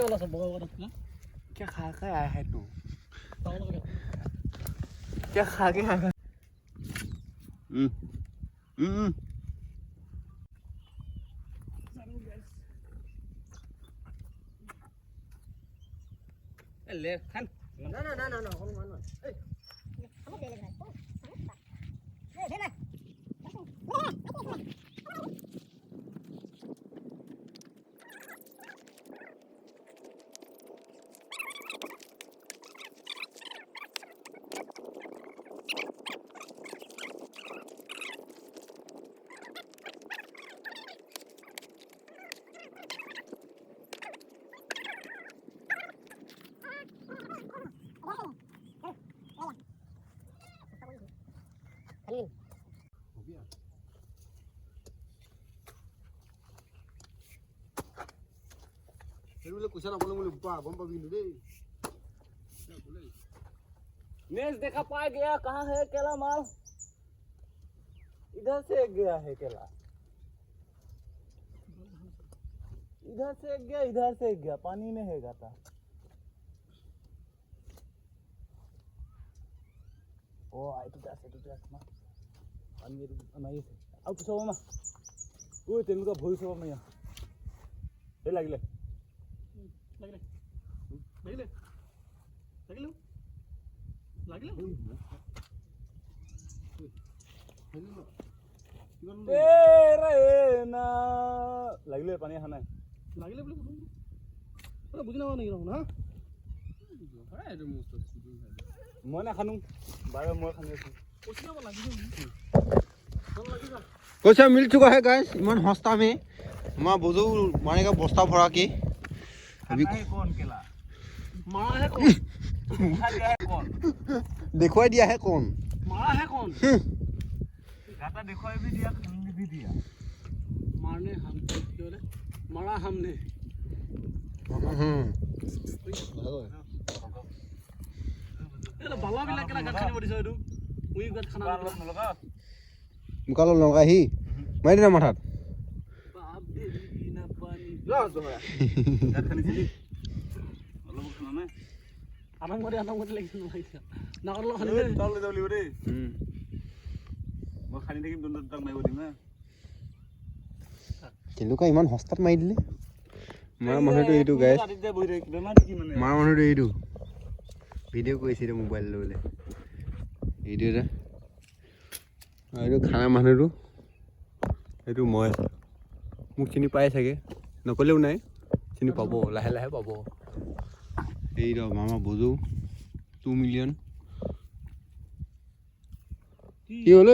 क्या खा के आया है तू? क्या खा के आया? ले खान ना नेस देखा पा गया कहाँ है केला माल इधर से गया है केला इधर से गया पानी में है गाता ओ आई तो ना पानी नहीं है अब सब मा ओ तेनु का भूल सब मैं ए लागले লাগিলে পানী অহা নাই লাগিলে বুলি বুজি নাপাওঁ নেকি না মই নাখানো বাৰে মই খানি আছো कैसा मिल चुका है गैस इमान हस्ता में हमारा बुजू मारने का बस्ता भरा के अभी कौन केला मारा है कौन दिखवा दिया है कौन मारा है कौन गाता दिखवाई भी दिया खाने भी दिया मारने हम क्यों रे मारा हमने এলা বালা বিলা কেলা গাত খানি পড়িছ এটো উই গাত খানা নলগা মুকালো লগাই হি মাৰি দে মাথাত বাপ দে বিনা পানী ল জমা গাত খানি ছিলি অলপ খানা নাই আনং মতে লাগিছিল নহয় না করলো খানি দে তল যাব লিব দে মই খানি দেখিম দুন তাক মাৰিব দিম না কেলুকা ইমান হস্তাত মাৰি দিলে মাৰা মানুহটো এইটো গাইছ মাৰা মানুহটো এইটো ভিডিঅ' কৰিছিলে মোবাইল লৈ এইটো আৰু খানা মানুহটো এইটো মই মোক চিনি পাই চাগে নকলেও নাই চিনি পাব লাহে লাহে পাব এই মামা বুজো 2 মিলিয়ন কি হল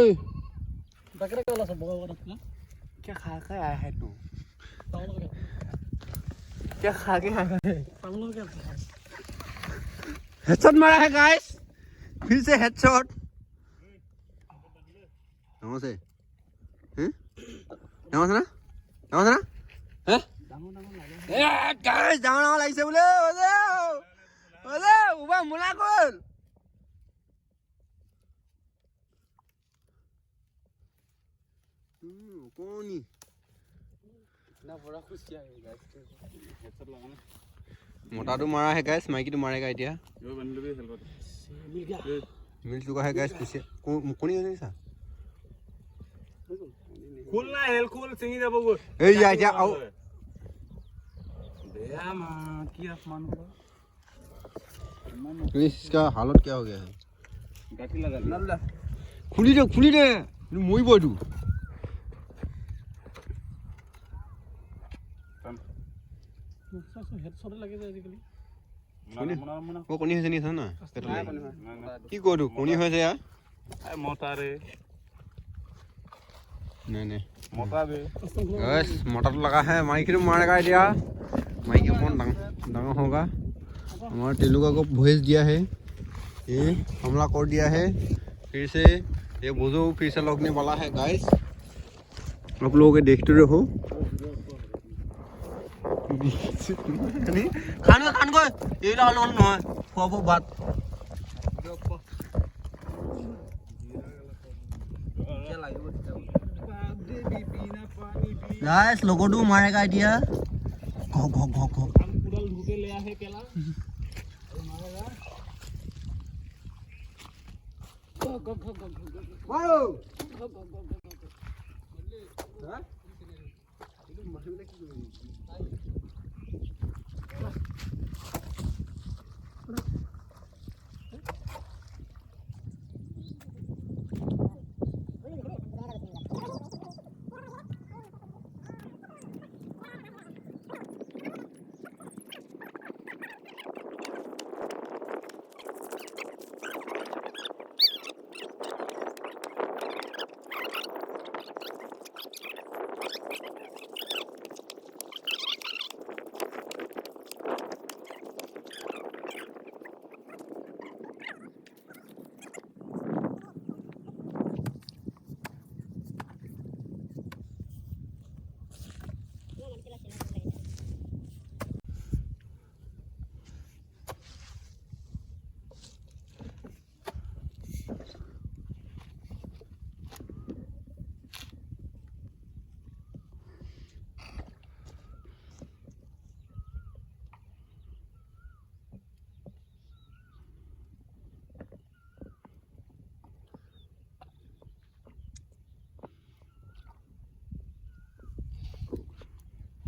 বাকরা কেলা সব বগা বগা না क्या खा के आया है तू क्या खा के आया है हेडशॉट मारा है गाइस फिर से हेडशॉट नमस्ते हैं नमस्ते हैं ए गाइस जाना लाइसे बोले ओले उबा मुला कोल कोनी ना बड़ा खुश किया है गाइस हेडशॉट लगाना मोटा तो मारा है गैस माइकी तो मारेगा इतिया यो बंदे भी हेल्प मिल गया मिल चुका है गैस पीछे कोनी है सा खोल ना हेल खोल सिंगी जाबो गो ए या आओ बेया मा की आसमान को इसका हालत क्या हो गया है गाठी लगा नल्ला खुली दे মই বইdu हेडशॉट लगे যায় আজিকালি ও কোনি হৈছে নি না কি কৰো কোনি হৈছে ইয়া এ মটারে नहीं मोटा बे बस मोटर लगा है माइक ने मारेगा दिया माइक कौन डांगा होगा हमारे तेलुगा को भेज दिया है ये हमला कर दिया है फिर से ये बुझो फिर से लगने वाला है गाइस आप लोग देखते रहो खान को ये डालो ना वो बात गाइस लोगो तो मारेगा दिया घो घो घो घो हम कुडल ढुके ले है केला अरे मारेगा गो गो गो गो गो मारो गो गो गो गो हां ಇದು ಮಸೂಲೆ কি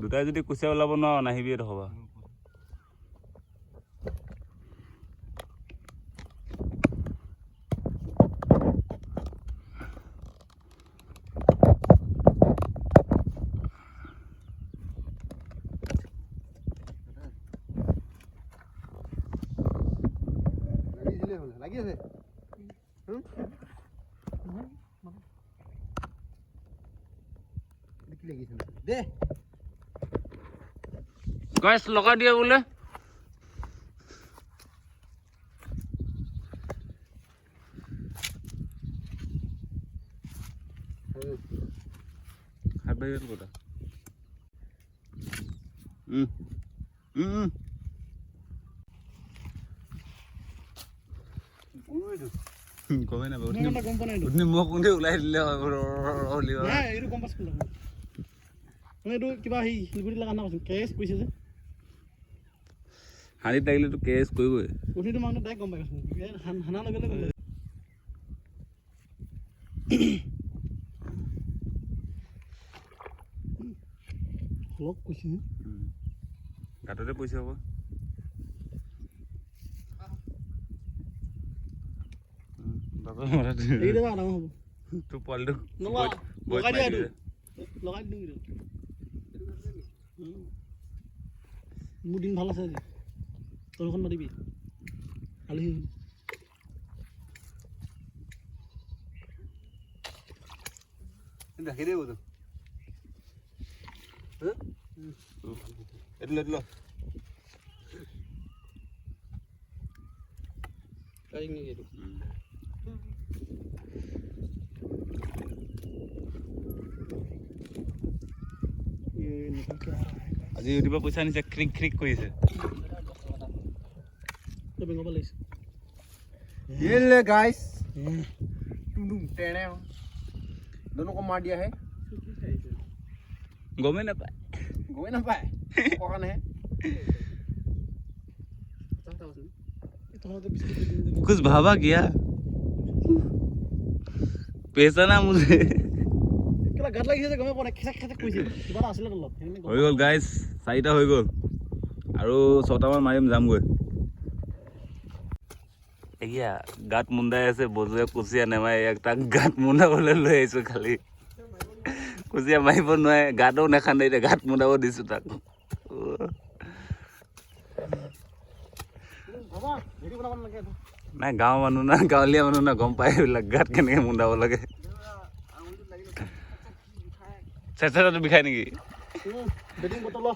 দুটাই যদি কুচিয়া ওলাব ন নাহিবি হবা লাগি আছে কি লাগিছে দে গাইস লगा दिया बोले हाथ बैठ कोटा কমে না উঠনি মুখ কোনে ওলাই দিলে নাই এটো গম পাছ কোলা মানে এটো কিবা হি হিলগুৰি লাগা না কেছ কৈছে যে হানি লাগিলে তো কেছ কইবই উঠিটো মানে ডাইৰেক্ট গম পাই গৈছো হানা লগে লগে লক কৈছে গাটতে পইছে হ'ব বাবা মারা এই দেবা না হ'ব তো পলটো লগাই দিয়া এটো লগাই দিম মোৰ দিন ভাল আছে আজি তলখন মাৰিবি খালি দেখি দেব তো হ্যাঁ এটলো কাই নি এটো আজি ইউটিউবৰ পইচা নিছে ক্ৰিক ক্ৰিক কৰিছে তো বেংগল লাগিছে ये ले गाइस टुडुम टेणे दोनों को मार दिया है গমে না পায় गोए ना पाए कौन है कुछ भावा क्या पैसा ना मुझे কিবা গাত লাগিছে যে গমে পৰে খেক খেক কৈছে কিবা আছিল অলপ হৈ গ'ল গাইস 4টা হৈ গ'ল আৰু 6টা মান মাৰিম যামগৈ এয়া গাত মুন্দাই আছে বজুৱে কুচিয়া নেমাই একটা গাত মুন্দাবলৈ লৈ আহিছো খালি কুচিয়া মাৰিব নোৱাৰে গাতো নেখান্দে এতিয়া গাত মুন্দাব দিছো তাক নাই গাঁৱৰ মানুহ না গাঁৱলীয়া মানুহ না গম পায় এইবিলাক গাত কেনেকৈ মুন্দাব লাগে চেষ্টাটো বিষাই নেকি বেটিং বটল